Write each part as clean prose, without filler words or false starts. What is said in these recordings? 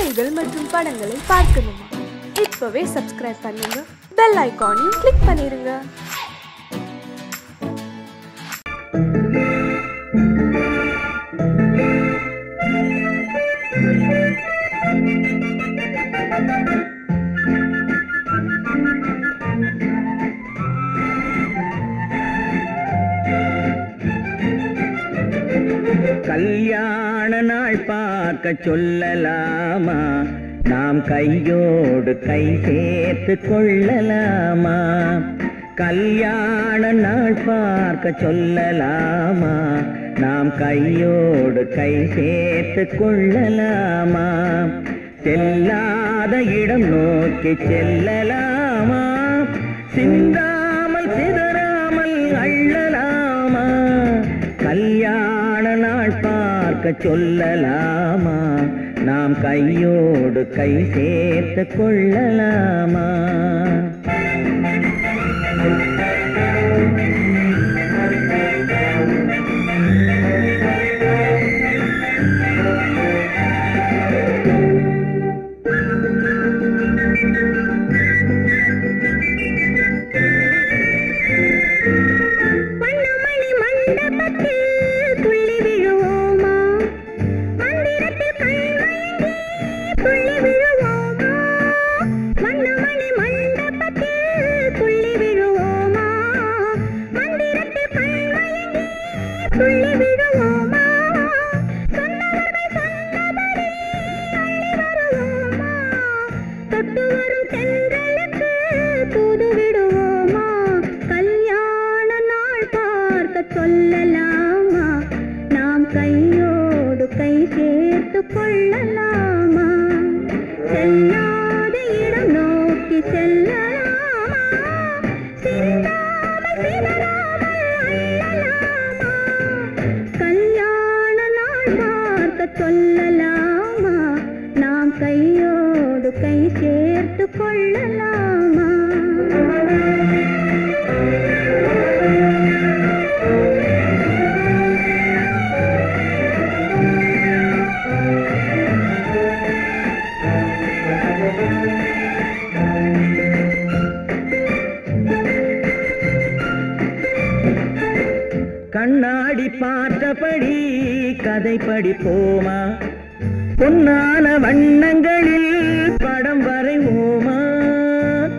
கதைகள் மற்றும் படங்களை பார்க்கணுமா? இப்பவே சப்ஸ்கிரைப் பண்ணுங்க, பெல் ஐகானையும் கிளிக் பண்ணிருங்க. கல்யாண நாள் பார்க்க சொல்லலாமா? நாம் கையோடு கை சேர்த்து கொள்ளலாமா? கல்யாண நாள் பார்க்க சொல்லலாமா? நாம் கையோடு கை சேர்த்து கொள்ளலாமா? செல்லாத இடம் நோக்கி செல்லலாமா? சிந்தாமல் சிதறாமல் அள்ளலாமா? கல்யாண நாள் பார்க்க சொல்லலாமா? நாம் கையோடு கை சேர்த்து கொள்ளலாமா? கண்ணாடி பார்த்தபடி கதை படிப்போமா? பொன்னான வண்ணங்களில் படம் வரைவோமா?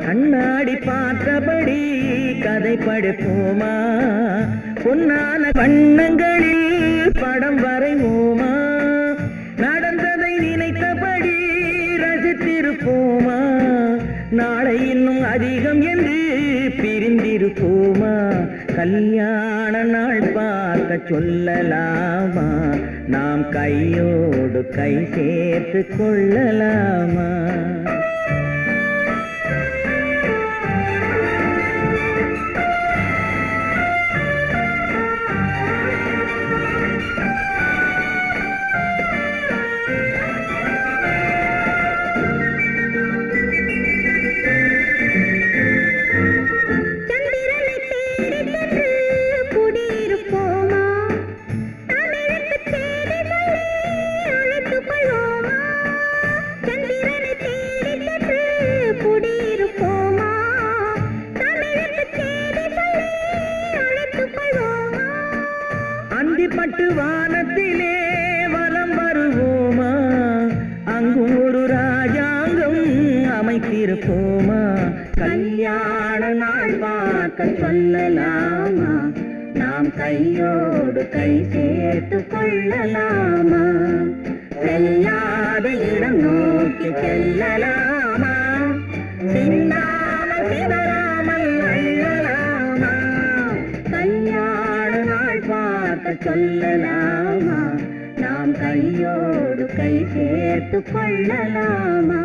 கண்ணாடி பார்த்தபடி கதை படிப்போமா? பொன்னான வண்ணங்களில் படம் வரைவோமா? நடந்ததை நினைத்தபடி ரசித்திருப்போமா? நாளை இன்னும் அதிகம் என்று பிரிந்திருப்போமா? கல்யாண நாள் பார்க்க சொல்லலாமா? நாம் கையோடு கை சேர்த்து கொள்ளலாமா? பட்டு வானத்திலே வலம் வருவோமா? அங்கு ஒரு ராஜாங்கம் அமைத்திருப்போமா? கல்யாண நாள் பார்க்க சொல்லலாமா? நாம் கையோடு கை சேர்த்து கொள்ளலாமா? செல்லாத இடம் நோக்கி செல்லலாமா? சிந்தாமல் சிதறாமல் அள்ளலாமா? கல்யாண நாள் பார்க்க சொல்லலாமா? நாம் கையோடு கை சேர்த்து கொள்ளலாமா?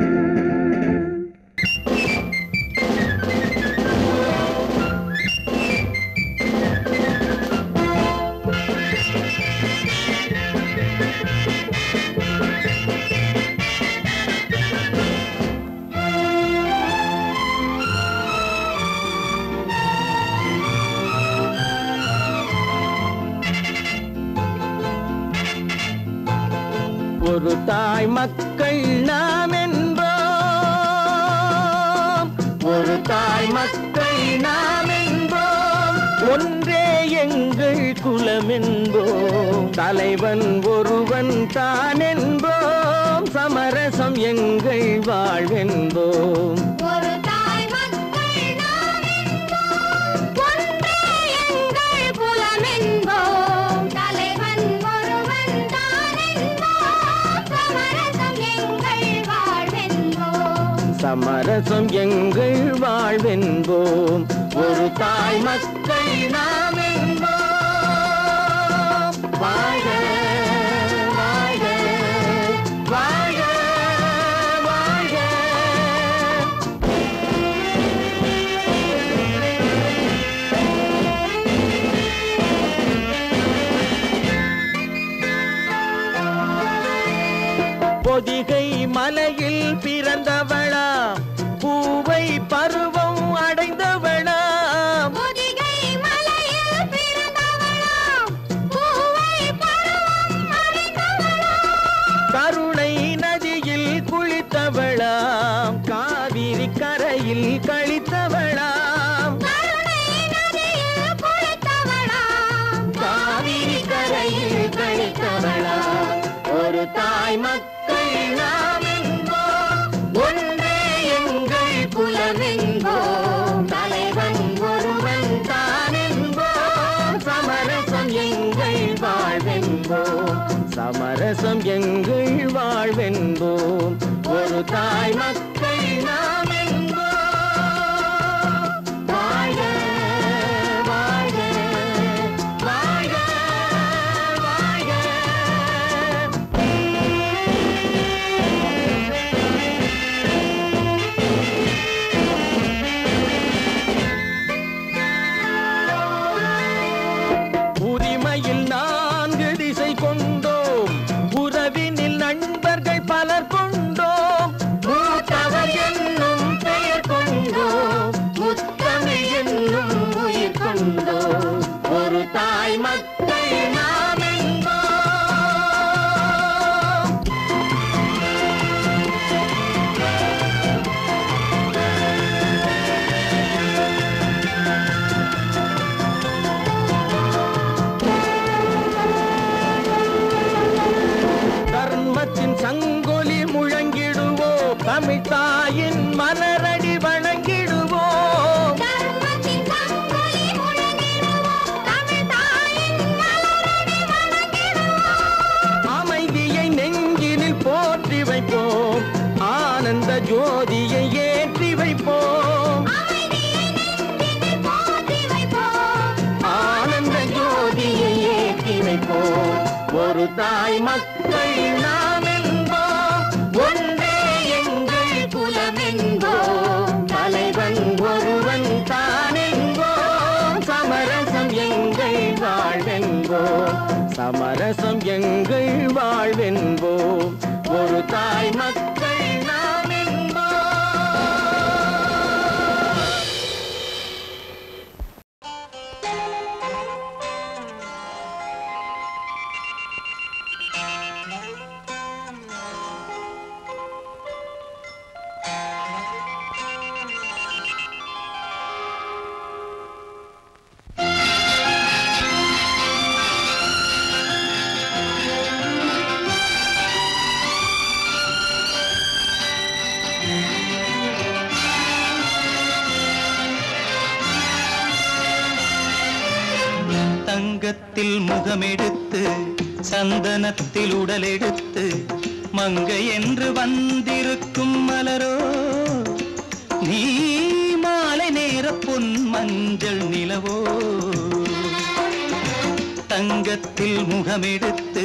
ஒரு தாய் மக்கள் என்போம், தலைவன் ஒருவன் தான் என்போம், சமரசம் எங்கள் வாழ்வென்போம். ஒரு தாய் மக்கள் நாம் என்போம், ஒன்றே எங்கள் குலம் என்போம், தலைவன் ஒருவன் தான் என்போம், சமரசம் எங்கள் வாழ்வென்போம். சமரசம் எங்கள் வாழ்வென்போம், ஒரு தாய் மக்கள் நாம் என்போம். வாழ்க வாழ்க வாழ்க வாழ்க. பொதிகை மலையில் பிறந்தவளா, பூவை பருவம் அடைந்தவளா, பொதிகை மலையில் பிறந்தவளாம், பூவை பருவம் அடைந்தவளாம், கருணை நதியில் குளித்தவளாம், காவிரி கரையில் கழித்தவளாம், கருணை நதியில் குளித்தவளாம், காவிரி கரையில் கழித்தவளாம். ஒரு தாய் மக்கள் நாம் என்போம், ஒன்றே எங்கள் குலம் என்போம், தலைவன் ஒருவன் தான் என்போம், சமரசம் எங்கள் வாழ்வென்போம், சமரசம் எங்கள் வாழ்வென்போம், ஒரு தாய் மக்கள் நாம் என்போம். வாழ்க வாழ்க வாழ்க வாழ்க. உரிமையில் 4 திசை கொண்டோம், உறவினில் நண்பர்கள் பலர் கொண்டோம், மூத்தவர் என்னும் பெயர் கொண்டோம், முத்தமிழ் என்னும் உயிர் கொண்டோம், ஒரு தாய் மக்கள் நாம் என்போம். தர்மத்தின் சங்கொலி முழங்கிடுவோம், தமிழ் தாயின் மலரடி வணங்கிடுவோம், தர்மத்தின் சங்கொலி முழங்கிடுவோம், தமிழ் தாயின் மலரடி வணங்கிடுவோம், அமைதியை நெஞ்சினில் போற்றி வைப்போம், ஆனந்த ஜோதியை ஏற்றி வைப்போம், அமைதியை நெஞ்சினில் போற்றி வைப்போம், ஆனந்த ஜோதியை ஏற்றி வைப்போம், ஒரு தாய் மக்கள் நாம் என்போம், ஒன்றே எங்கள் குலம் என்போம், தலைவன் ஒருவன் தான் என்போம், சமரசம் எங்கள் வாழ்வென்போம், சமரசம் எங்கள் வாழ்வென்போம், ஒரு தாய் மக்கள் நாம் என்போம். தங்கத்தில் முகமெடுத்து சந்தனத்தில் உடலெடுத்து மங்கை என்று வந்திருக்கும் மலரோ, நீ மாலை நேர பொன் மஞ்சள் நிலவோ. தங்கத்தில் முகமெடுத்து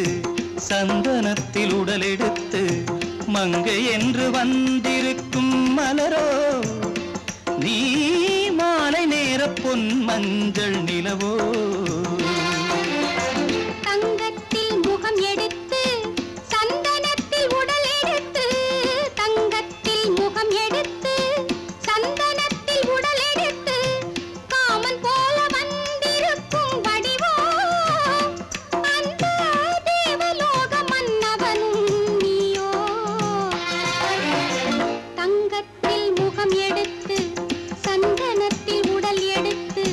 சந்தனத்தில் உடலெடுத்து மங்கை என்று வந்திருக்கும் மலரோ, நீ மாலை நேர பொன் மஞ்சள் நிலவோ. தங்கத்தில் முகம் எடுத்து சந்தனத்தில் உடல் எடுத்து, தங்கத்தில் முகம் எடுத்து சந்தனத்தில் உடல் எடுத்து, காமன் போல வந்திருக்கும் வடிவோ, அந்த தேவலோக மன்னவனும் நீயோ. தங்கத்தில் முகம் எடுத்து சந்தனத்தில் உடல் எடுத்து,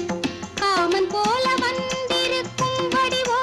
காமன் போல வந்திருக்கும் வடிவோ,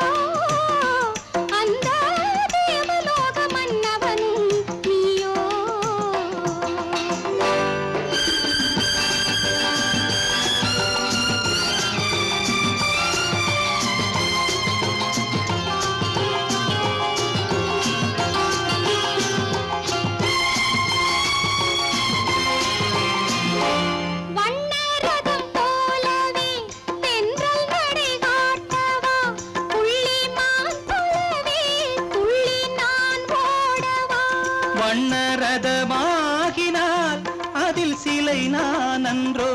ரதமாகினால் அதில் சிலை நான் அன்றோ,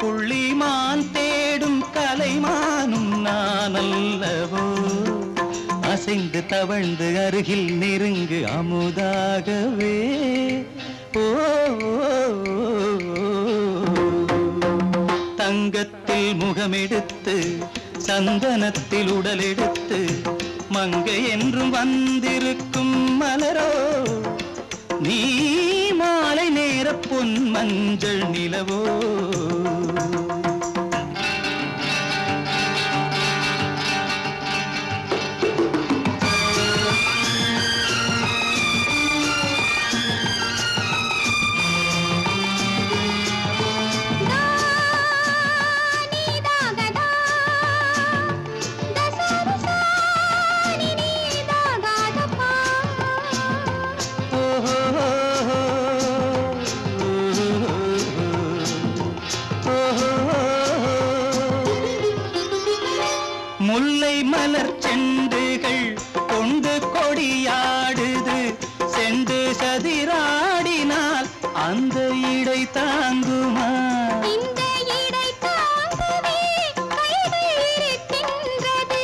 புள்ளிமான் தேடும் கலைமானும் நான் அல்லவோ. அசைந்து தவழ்ந்து அருகில் நெருங்கு அமுதாகவே. ஓ தங்கத்தில் முகமெடுத்து சந்தனத்தில் உடலெடுத்து மங்கை என்றும் வந்திருக்கும் மலரோ, நீ மாலை நேர பொன் மஞ்சள் நிலவோ. முல்லை மலர் செண்டுகள் கொண்டு கொடியாடுது, செண்டு சதிராடினால் அந்த இடை தாங்குமா? இந்த இடை தாங்குவே கைகள் இருக்கின்றது,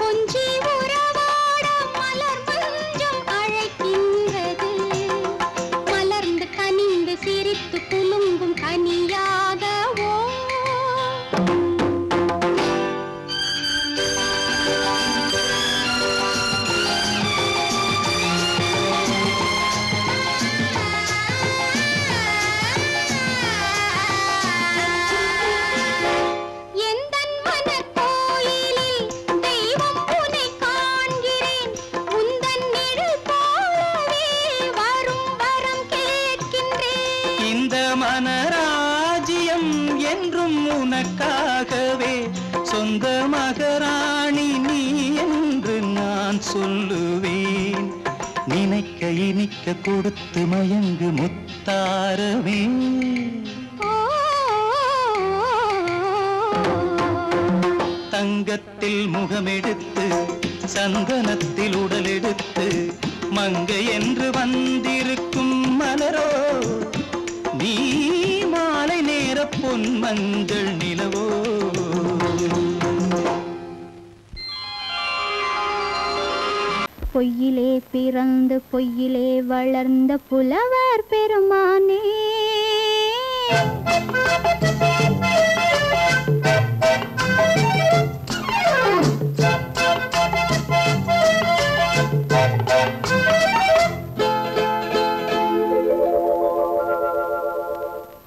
கொஞ்சி உறவாட மலர் மஞ்சம் அழைக்கின்றது. மலர்ந்து கனிந்து சிரித்து குலுங்கும் கனியாகவோ. மனராஜ்யம் என்றும் உனக்காகவே, சொந்த மகராணி நீ என்று நான் சொல்லுவேன். நினைக்க இனிக்க கொடுத்து மயங்கு முத்தாரவே. தங்கத்தில் முகமெடுத்து சந்தனத்தில் உடலெடுத்து மங்கை என்று வந்திருக்கும் மலரோ, நீ மாலை நேர பொன் மஞ்சள் நிலவோ. பொய்யிலே பிறந்து பொய்யிலே வளர்ந்த புலவர் பெருமானே,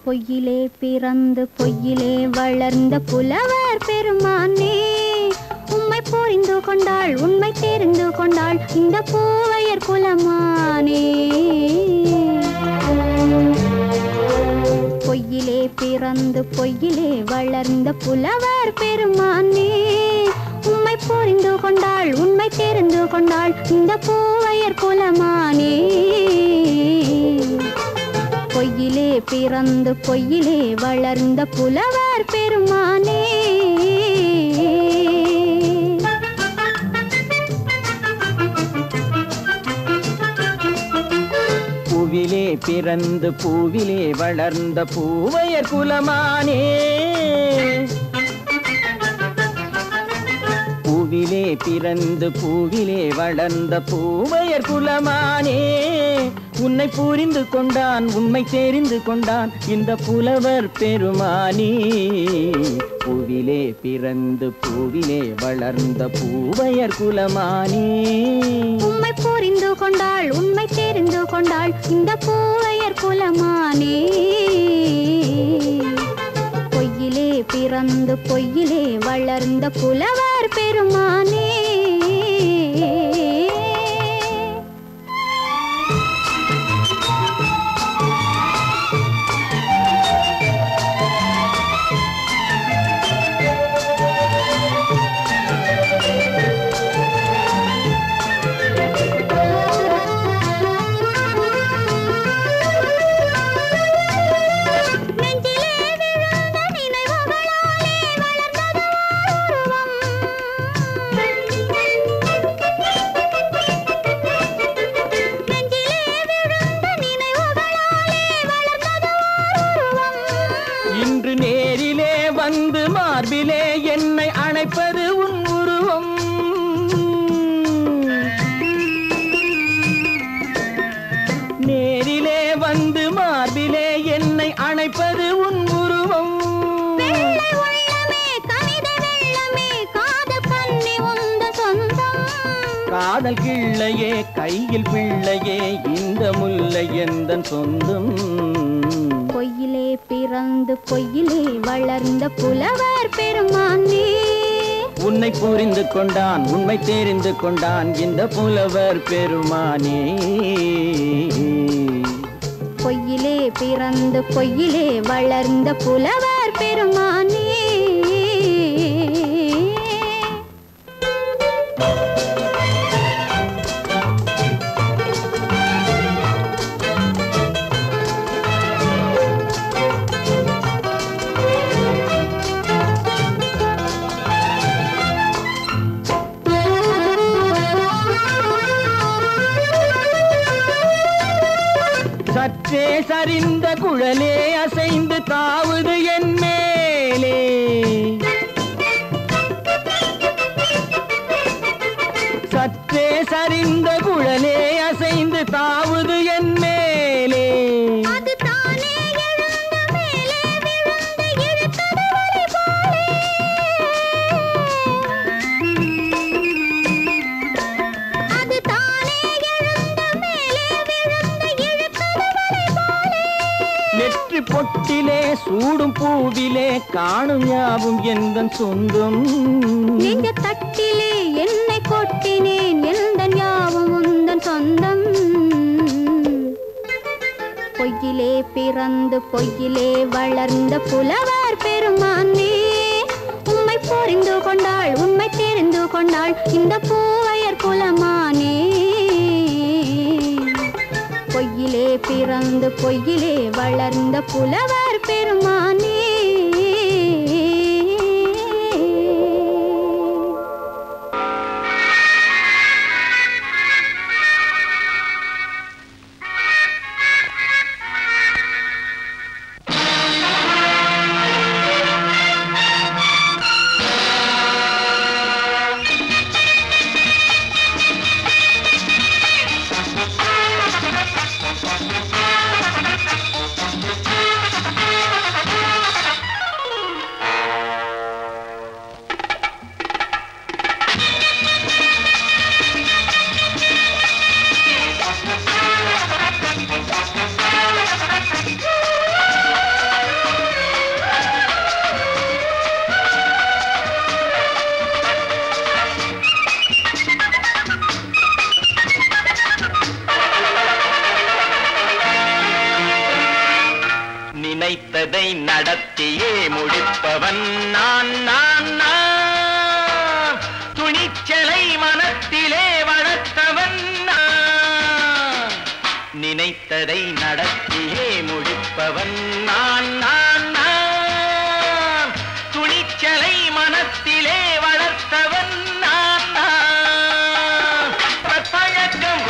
பொய்யிலே பிறந்து பொய்யிலே வளர்ந்த புலவர் பெருமானே, உம்மை புரிந்து கொண்டாள் உண்மை தெரிந்து கொண்டாள் இந்த பூவையர் குலமானே. பொய்யிலே பிறந்து பொய்யிலே வளர்ந்த புலவர் பெருமானே, உம்மை புரிந்து கொண்டாள் உண்மை தெரிந்து கொண்டாள் இந்த பூவையர் குலமானே. பொய்யிலே பிறந்து பொய்யிலே வளர்ந்த புலவர் பெருமானே. பூவிலே பிறந்து பூவிலே வளர்ந்த பூவையர் குலமானே. பூவிலே பிறந்து பூவிலே வளர்ந்த பூவையர் குலமானே, உன்னை புரிந்து கொண்டான் உண்மை தெரிந்து கொண்டான் இந்த புலவர் பெருமானே. பூவிலே பிறந்து பூவிலே வளர்ந்த பூவையர் குலமானே, உம்மை புரிந்து கொண்டாள் உண்மை தெரிந்து கொண்டாள் இந்த பூவையர் குலமானே. பொய்யிலே பிறந்து பொய்யிலே வளர்ந்த புலவர் பெருமானே. நெஞ்சிலே மார்பிலே என்னை அணைப்பது உன் உருவம் நேரிலே வந்து மார்பிலே என்னை அணைப்பது உன் உருவம் வெள்ளை உள்ளமே கவிதை வெள்ளமே காதல் கண்ணி உந்த சொந்தம் காதல் கிள்ளையே கையில் பிள்ளையே இந்த முல்லை எந்தன் சொந்தம் பொய்யிலே பிறந்து பொய்யிலே வளர்ந்த புலவர் பெருமானே உன்னை புரிந்து கொண்டான் உண்மை தெரிந்து கொண்டான் இந்த புலவர் பெருமானே பொய்யிலே பிறந்து பொய்யிலே வளர்ந்த புலவர் பெருமானே சற்றே சரிந்த குழலே அசைந்து தாவுது என் மேலே சற்றே சரிந்த குழலே அசைந்து தாவுது என் மேலே அது தானே எழுந்த மேலே விழுந்து இழுத்தது வலை போலே அது தானே எழுந்த மேலே விழுந்து இழுத்தது வலை போலே நெற்றி பொட்டிலே சூடும் பூவிலே காணும் யாவும் எந்தன் சொந்தம் நெஞ்ச தட்டிலே என்னை கொட்டினேன் எந்தன் யாவும் உந்தன் சொந்தம் பொய்யிலே பிறந்து பொய்யிலே வளர்ந்த புலவர் பெருமானே உம்மை புரிந்து கொண்டாள் உண்மை தெரிந்து கொண்டாள் இந்த பூவையர் குலமானே பொய்யிலே பிறந்து பொய்யிலே வளர்ந்த புலவர் பெருமானே நினைத்ததை நடத்தியே முடிப்பவன் நான் நான் நான் துணிச்சலை மனத்திலே வளர்த்தவன் நான் நினைத்ததை நடத்தியே முடிப்பவன் நான் நான் நான் துணிச்சலை மனத்திலே வளர்த்தவன் நான் நான் பழக்கம்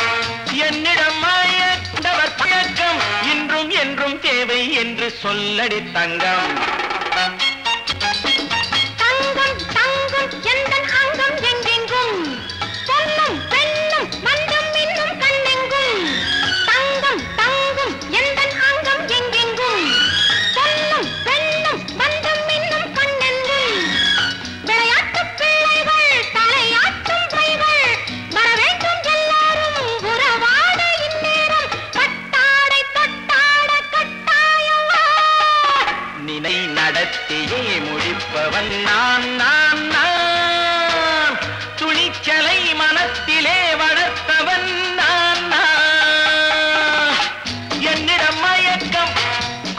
என்னிடம் மாயவர் பழக்கம் இன்றும் என்றும் தேவை என்று சொல்லடி தங்கம் தங்கம் தங்கம் எந்தன் அங்கம் எங்கெங்கும் பொன்னும் பெண்ணும் மந்தம் இன்னும் கண்ணெங்கும் தங்கம் தங்கம் எந்தன் அங்கம் எங்கெங்கும் பொன்னும் பெண்ணும் மந்தம் இன்னும் கண்ணெங்கும் விளையாட்டு பிள்ளைகள் தலையாட்டும் பைகள் வர வேண்டும் எல்லாரும் உறவாட இந்நேரம் பட்டாடை தொட்டாட கட்டாயவா நினை நடத்தியே முடிப்பவன் நான் நான் நான் துணிச்சலை மனத்திலே வளர்த்தவன் நான் நான் என்னிடம் மயக்கம்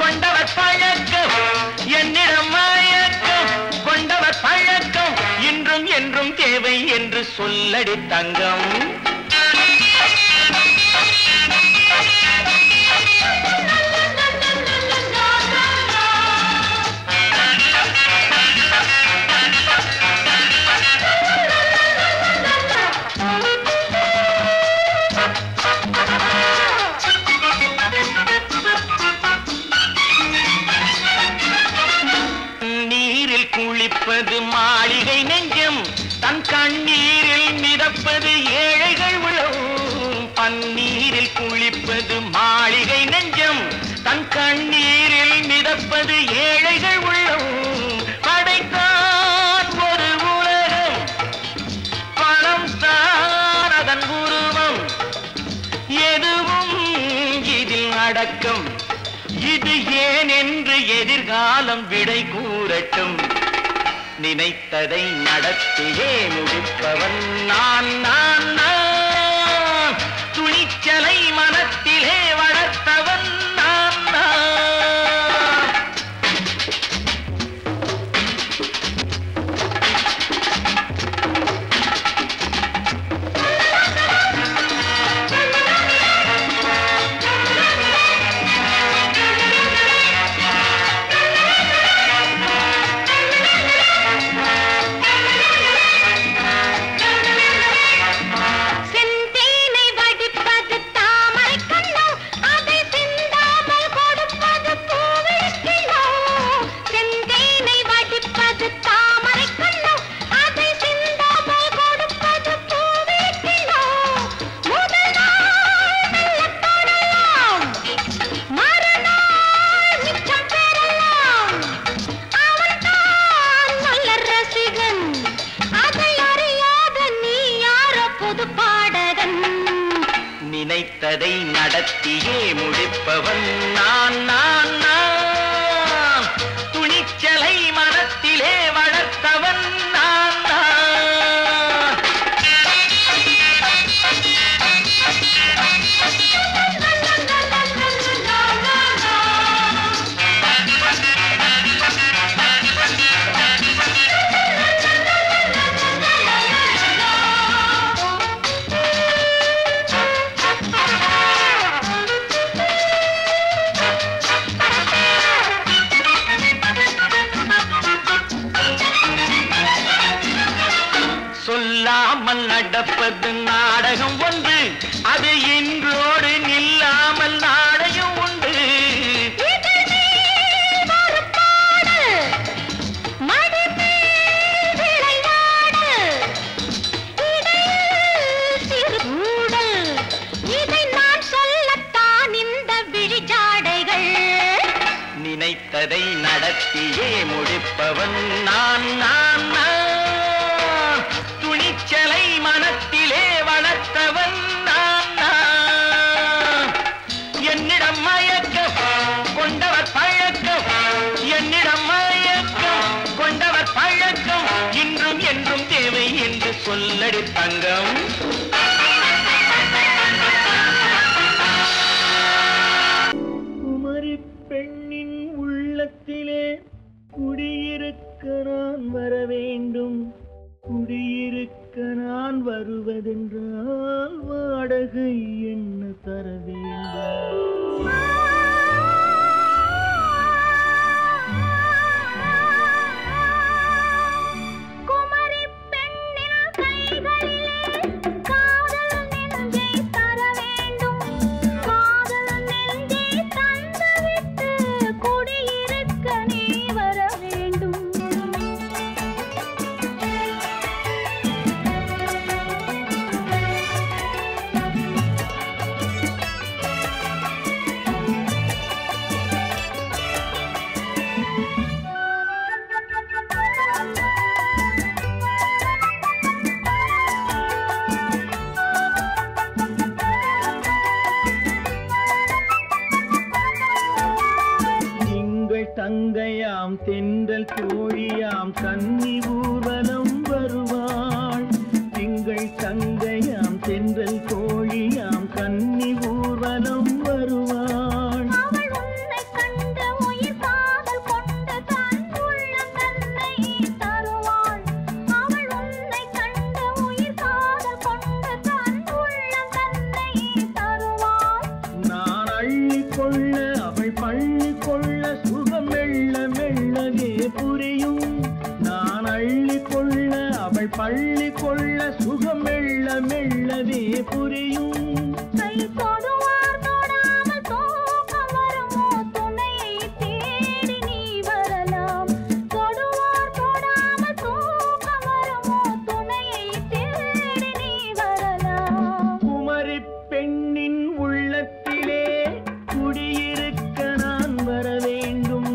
கொண்டவர் பழக்கம் என்னிடம் மயக்கம் கொண்டவர் பழக்கம் இன்றும் என்றும் தேவை என்று சொல்லடி தங்கம் நீரில் குளிப்பது துடிப்பது ஏழைகள் உள்ளம். படைத்தான் ஒரு உலகம், பணம் தான் அதன் உருவம். எதுவும் இதில் அடக்கம். இது ஏன் என்று எதிர்காலம் விடை கூறட்டும். நினைத்ததை நடத்தியே முடிப்பவன் நான் நான் நான். துணிச்சலை மனத்திலே வளர்த்தவன் நான் நான். நினைத்ததை நடத்தியே முடிப்பவன் நான் நான் நான். துணிச்சலை மனத்திலே வளர்த்தவன் நான் நான். சொல்லாமல் நடப்பது நாடகம் ஒன்று, அது இன்றோடு நில்லாமல் நாடையும் உண்டு. இதை நான் சொல்லத்தான் இந்த விழிஜாடைகள். நினைத்ததை நடத்தியே முடிப்பவன் நான் நான் நான். துணிச்சலை மனத்திலே வளர்த்தவன் நான் நான். என்னிடம் மயக்கம் கொண்டவர் பழக்கம், என்னிடம் மயக்கம் கொண்டவர் பழக்கம். இன்றும் என்றும் தேவை என்று சொல்லடி தங்கம். குமரி பெண்ணின் உள்ளத்திலே குடியிருக்க நான் வர வேண்டும். குடியிருக்க நான் வருவதென்றால் வாடகை என்ன தர வேண்டும்? குமரி பெண்ணின் கைகளிலே காதல் நெஞ்சை தர வேண்டும். காதல் நெஞ்சை தந்துவிட்டு குடியிருக்க நீ வர வேண்டும். தங்கையாம் தென்றல் தோழியாம் கன்னி ஊர்வலம் வருவாள். திங்கள் தங்கையாம் தென்றல் தோழியாம் கன்னி ஊர்வலம் வருவாள். அவள் உன்னை கண்டு உயிர் காதல் கொண்டு தன் உள்ளம் தன்னை தருவாள். அவள் உன்னை கண்டு உயிர் காதல் கொண்டு தன் உள்ளம் தன்னை தருவாள். நான் அள்ளி கொள்ள அவள் பள்ளி கொள்ள சுகம் மெல்ல மெல்லவே புரியும். நான் அள்ளி கொள்ள அவள் பள்ளி கொள்ள சுகம் மெல்ல மெல்லவே புரியும். கை தொடுவார் தொடாமல் தூக்கம் வருமோ? துணையை தேடி நீ வரலாம். தொடுவார் தொடாமல் தூக்கம் வருமோ? துணையை தேடி நீ வரலாம். குமரி பெண்ணின் உள்ளத்திலே குடியிருக்க நான் வர வேண்டும்.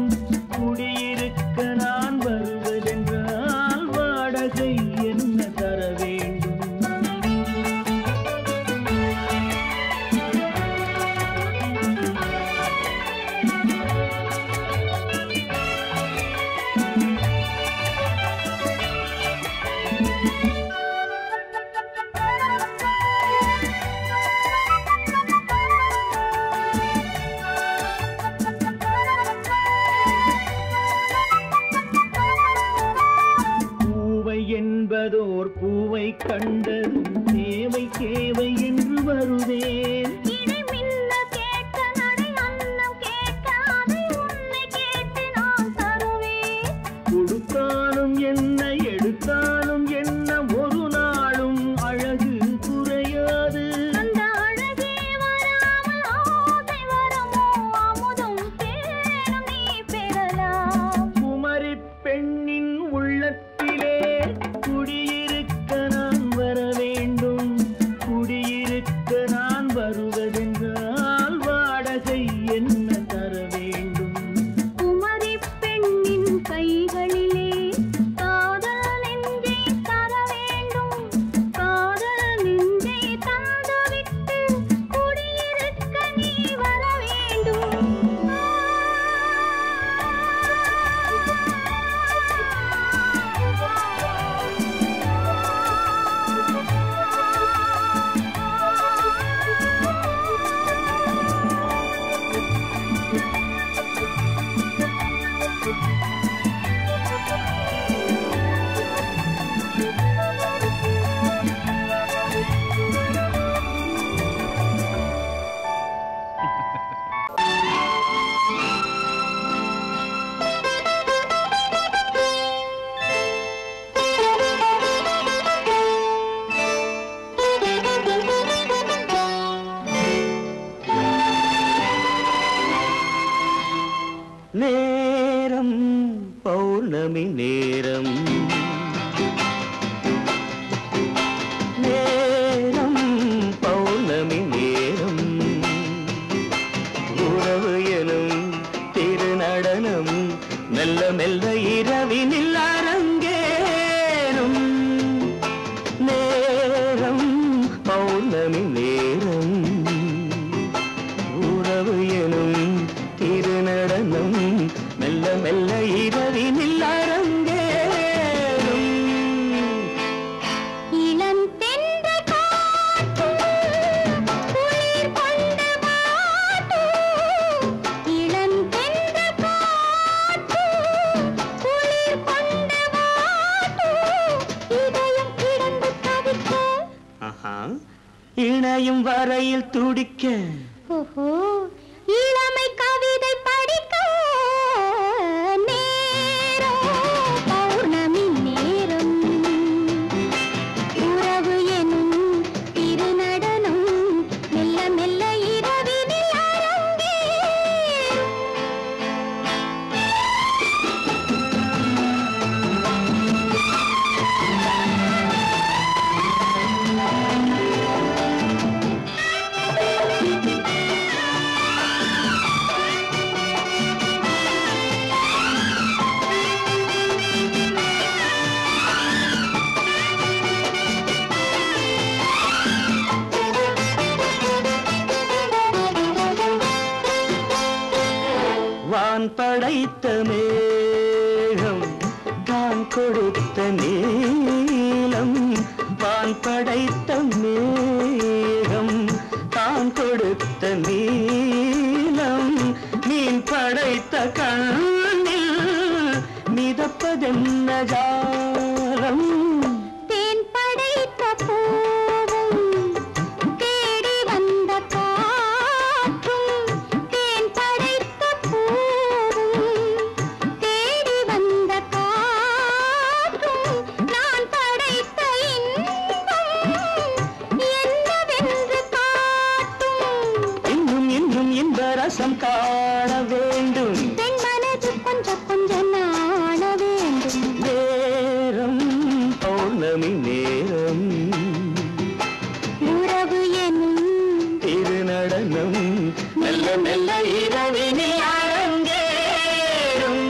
நேரம் பௌர்ணமி நேரம் நேரம் பௌர்ணமி நேரம் உறவு எனும் திருநடனம் மெல்ல மெல்ல இரவினில் அரங்கேறும் நேரம் பௌர்ணமி நேரம் உறவு எனும் திருநடனம் மெல்ல மெல்ல இரவினில் அரங்கேறும் இளம் தென்றல் காற்றும் குளிர் கொண்டு வாட்டும் இளம் தென்றல் காற்றும் குளிர் கொண்டு வாட்டும் இதயம் கிடந்து தவிக்க இணையும் வரையில் துடிக்க ஓஹோ இளமை கவிதை படிக்க நேரம் பௌர்ணமி நேரம் உறவு எனும் திருநடனம் மெல்ல மெல்ல இரவினில் அரங்கேறும் வான் படைத்த மேகம் தான் கொடுத்த நீலம் வான் படைத்த மேகம் தான் கொடுத்த நீலம் மீன் படைத்த கண்ணில் மிதப்பதென்ன ஜாலம் தேன் படைத்த பூவும் தேடி வந்த காற்றும் தேன் படைத்த பூவும் தேடி வந்த காற்றும் நான் படைத்த இன்பம் என்னவென்று காட்டும் இன்னும் இன்னும் இன்ப ரசம் காண வேண்டும் பெண் மனது கொஞ்சம் கொஞ்சம் நாண வேண்டும் நேரம் பௌர்ணமி நேரம் உறவு எனும் திருநடனம் மெல்ல மெல்ல இரவினில் அரங்கேறும்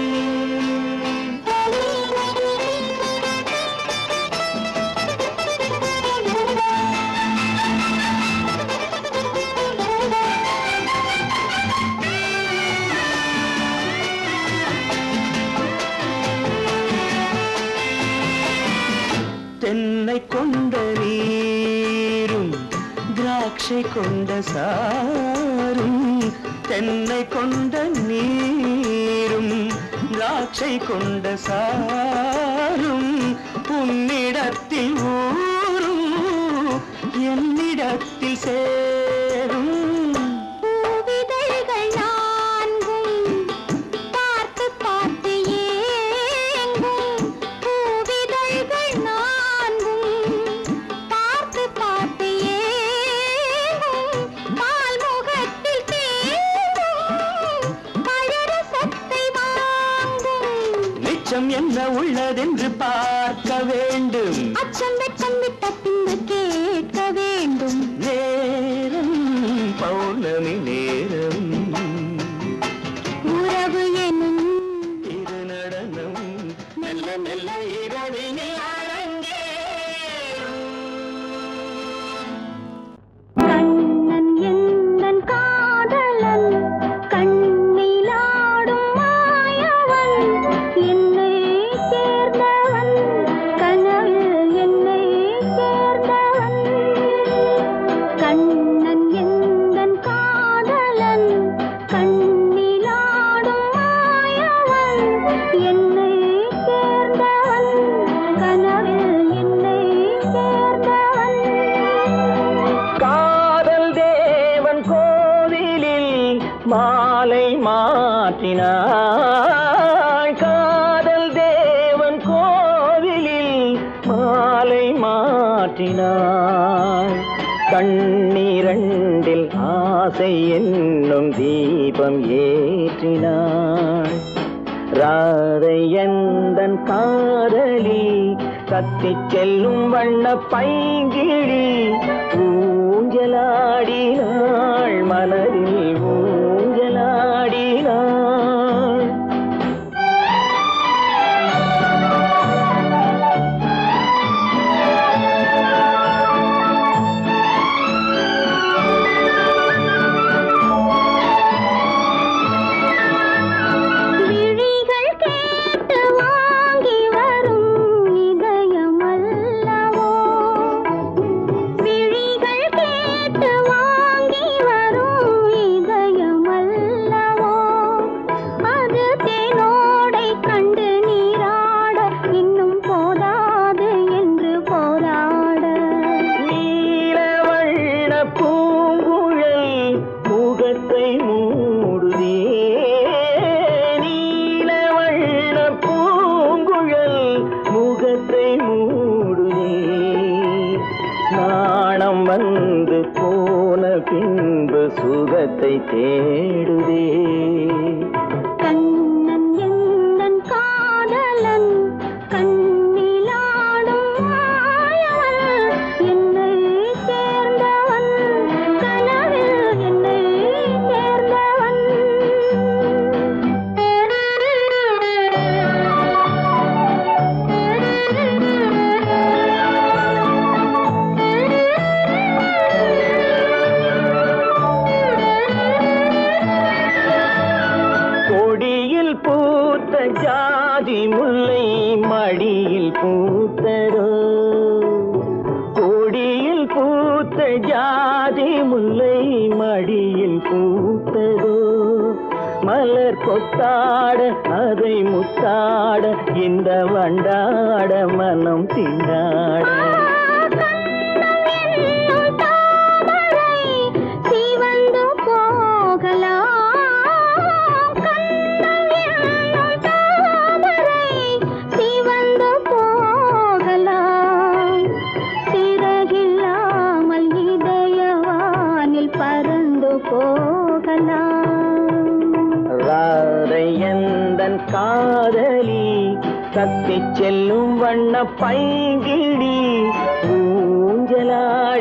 தென்னை கொண்ட நீரும் திராட்சை கொண்ட சாரும் தென்னை கொண்ட நீரும் திராட்சை கொண்ட சாரும் உன்னிடத்தில் ஊரும் என்னிடத்தில் சேரும் பூவிதழ்கள் நான்கும் பார்த்து பார்த்து ஏங்கும் பூவிதழ்கள் நான்கும் பார்த்து பார்த்து ஏங்கும் பால்முகத்தில் தேங்கும் பழரசத்தை வாங்கும் மிச்சம் என்ன உள்ளதென்று பார்க்க வேண்டும் அச்சம் வெச்சம் விட்ட பின்பு கேட்க வேண்டும் நேரம் பௌர்ணமி நேரம் உறவு எனும் திருநடனம் மெல்ல மெல்ல இரவினில் அரங்கேறும் கண்ணன் எந்தன் காதலன் கண்ணிலாடும் மாயவன் என்னை சேர்ந்தவன் கனவில் என்னை சேர்ந்தவன் கண்ணன் எந்தன் காதலன் கண்ணிலாடும் மாயவன் என்னை சேர்ந்தவன் கனவில் என்னை சேர்ந்தவன் காதல் தேவன் கோவிலில் மாலை மாற்றினாள் காதல் தேவன் கோவிலில் மாலை மாற்றினாள் கண்ணீரண்டில் ஆசை என்னும் தீ தீபம் ஏற்றினாள். ராதை எந்தன் காதலி கத்திச் செல்லும் வண்ண பைங்கிழி ஊஞ்சலாடினாள், மலரில் ஊஞ்சலாடினாள். வந்து போன பின்பு சுகத்தை தேடுதே. கண்ணன் எந்தன் காதலன் கண்ணிலாடும் மாயவன், என்னை சேர்ந்தவன் கனவில் என்னை சேர்ந்தவன். கொடியில் பூத்த ஜாதி முல்லை மடியில் பூத்ததோ, கொடியில் பூத்த ஜாதி முல்லை மடியில் பூத்ததோ. மலர் கொத்தாட அதை முத்தாட இந்த வண்டாட மனம் திண்டாட. ராதை எந்தன் காதலி கத்திச் செல்லும் வண்ண பைங்கிழி ஊஞ்சலாடினாள்,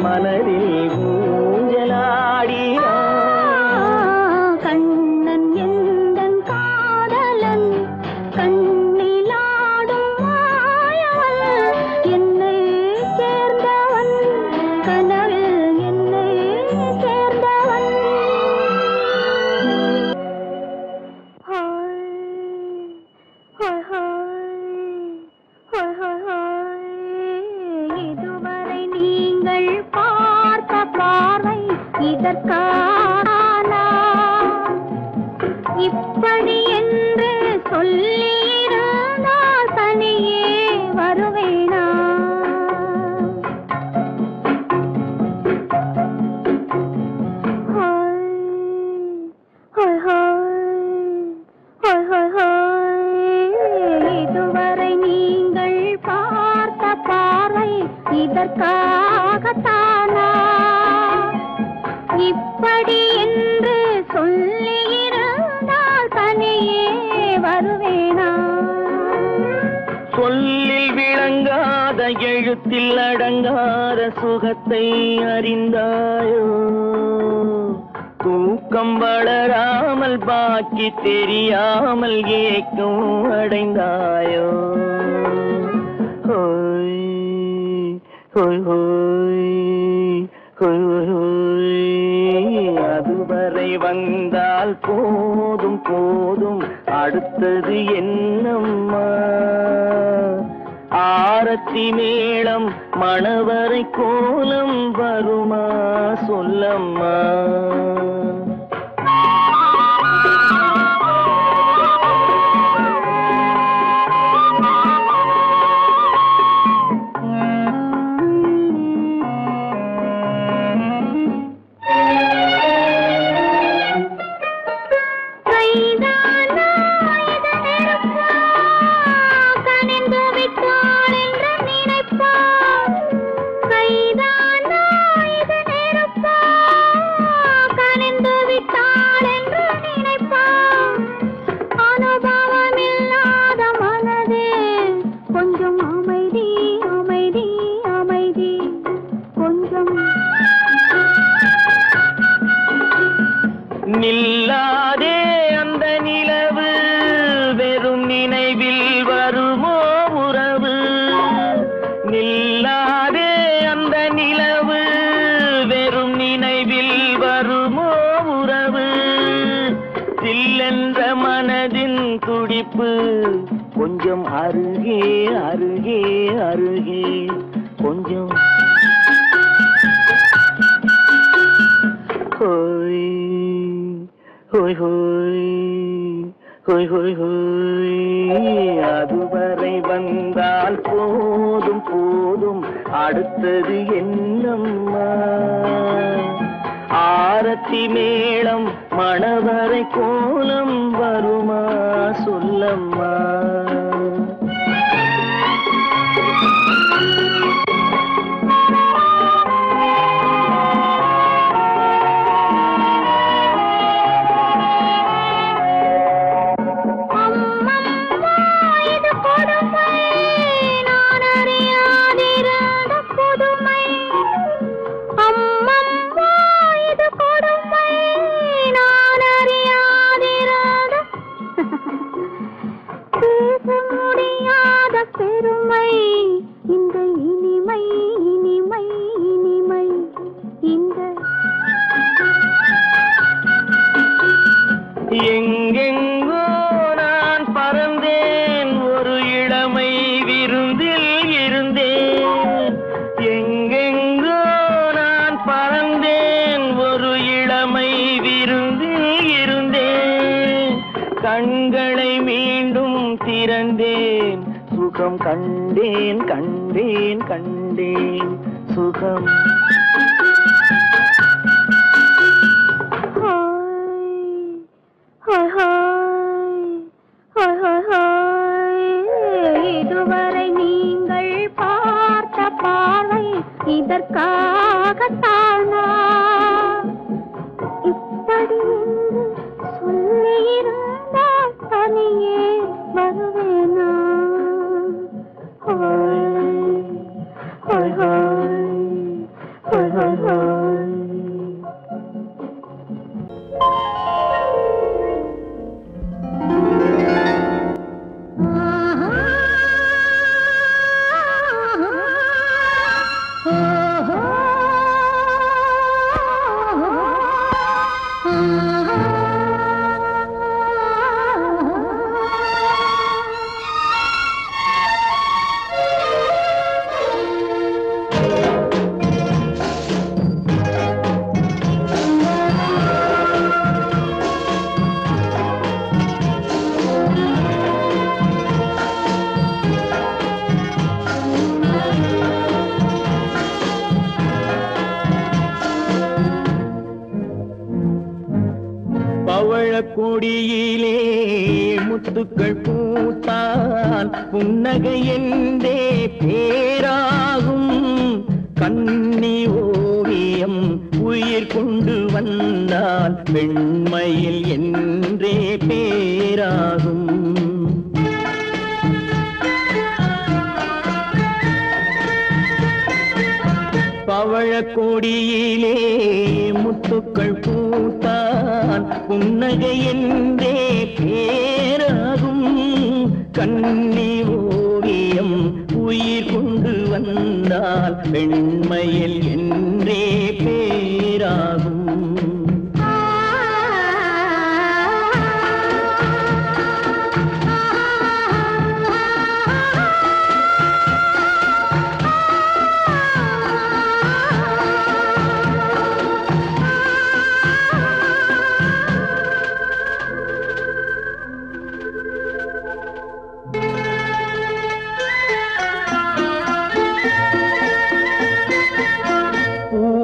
மனதில் ஊஞ்சலாடினாள். கண்ணன் எந்தன் காதலன் கண்ணிலாடும் மாயவன், என்னை சேர்ந்தவன் கனவில் என்னை சேர்ந்தவன். இதுவரை நீங்கள் பார்த்த பார்வை இதற்கான இப்படி என்று சொல்லியிருந்தால் தனியே வருவேனா? இதுவரை நீங்கள் பார்த்த பார்வை இதற்காகத்தானா இப்படி என்று சொல்லியிருந்தால் தனியே வருவேனா? சொல்லில் விளங்காத எழுத்தில் அடங்காத சுகத்தை அறிந்தாயோ, தூக்கம் வளராமல் பாக்கி தெரியாமல் ஏக்கம் அடைந்தாயோ. ஹோய் ஹோய் ஹோய் ஹோய் ஹோய், அதுவரை வந்தால் போதும் போதும், அடுத்தது என்னம்மா? ஆரத்தி மேளம் மணவரை கோலம் வருமா சொல்லம்மா? கனிந்து நில்லாதே அந்த நிலவு வெறும் நினைவில் வருமோ உறவு நில்லாதே அந்த நிலவு வெறும் நினைவில் வருமோ உறவு சில்லென்ற மனதின் துடிப்பு கொஞ்சம் அருகே அருகே அருகே கொஞ்சம் ஹோய் ஹோய் ஹோய் ஹோய் ஹோய் ஹோய் அதுவரை வந்தால் போதும் போதும் அடுத்தது என்னம்மா ஆரத்தி மேளம் மணவரை கோலம் வருமா சொல்லம்மா எங்கெங்கோ நான் பறந்தேன் ஒரு இளமை விருந்தில் இருந்தேன் எங்கெங்கோ நான் பறந்தேன் ஒரு இளமை விருந்தில் இருந்தேன் கண்களை மீண்டும் திறந்தேன் சுகம் கண்டேன் கண்டேன் கண்டேன் சுகம் இதுவரை நீங்கள் பார்த்த பார்வை இதற்காகத்தானா இப்படி சொல்லியிருந்தால் தனியே வருவேனா ஹோய் ஹோய் ஹோய் ஹோய் ஹோய் கொடியிலே முத்துக்கள் பூத்தால் புன்னகை என்றே பேராகும் கன்னி ஓவியம் உயிர் கொண்டு வந்தால் வெண்மையில் என்றே பேராகும் பவழக்கொடியிலே முத்துக்கள் பூத்தான் புன்னகை என்றே பேராகும் கன்னி ஓவியம் உயிர் கொண்டு வந்தால் வெண்மையில் என்றே பேராகும்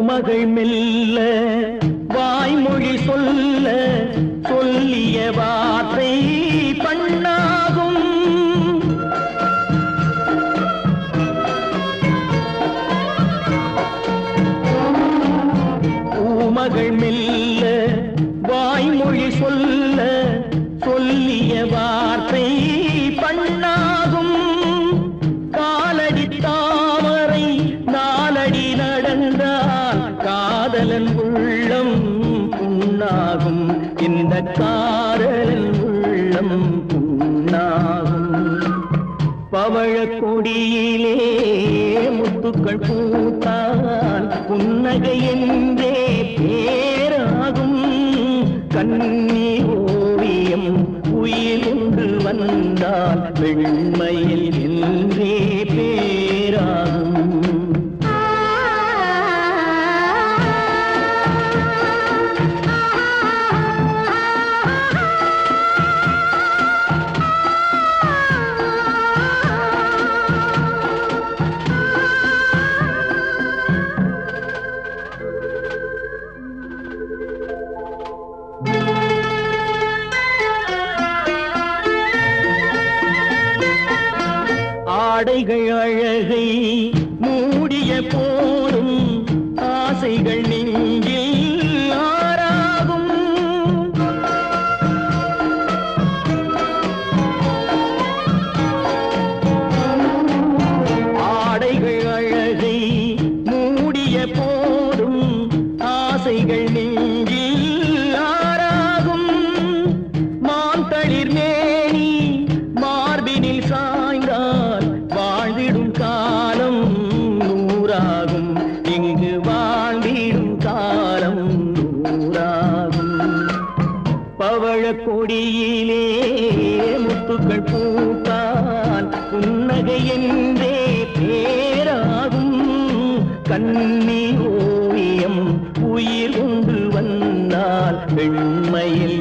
மகள் மெல்ல வாய்மொழி சொல்ல சொல்லிய வார்த்தை பண்ணாகும் பூமகள் மெல்ல வாய்மொழி சொல்ல சொல்லிய வார்த்தை பண்ணாகும் காலடி தாமரை நாலடி நடந்தால் காதலன் உள்ளம் புண்ணாகும் இந்த காதல் உள்ளம் புண்ணாகும். பவழக் கொடியிலே முத்துக்கள் பூத்தால் புன்னகை என்றே பேராகும். கண்ணி ஓவியம் உயிர் கொண்டு வந்தால் வெண்மையில் என்றே பேராகும். ஆடைகள் அழகை மூடிய போதும் ஆசைகள் நெஞ்சில் ஆறாகும். ஆடைகள் அழகை மூடிய போதும் ஆசைகள் நெஞ்சில் ஆறாகும். மான் தளிர் மேனி மார்பினில் சாய்ந்தால் வாழ்ந்திடும் காலம் நூறாகும். இங்கு வாழ்ந்திடும் காலம் நூறாகும். பவழக் கொடியிலே முத்துக்கள் பூத்தால் புன்னகை என்றே பேராகும். கண்ணி ஓவியம் உயிர் கொண்டு வந்தால் வெண்மையில்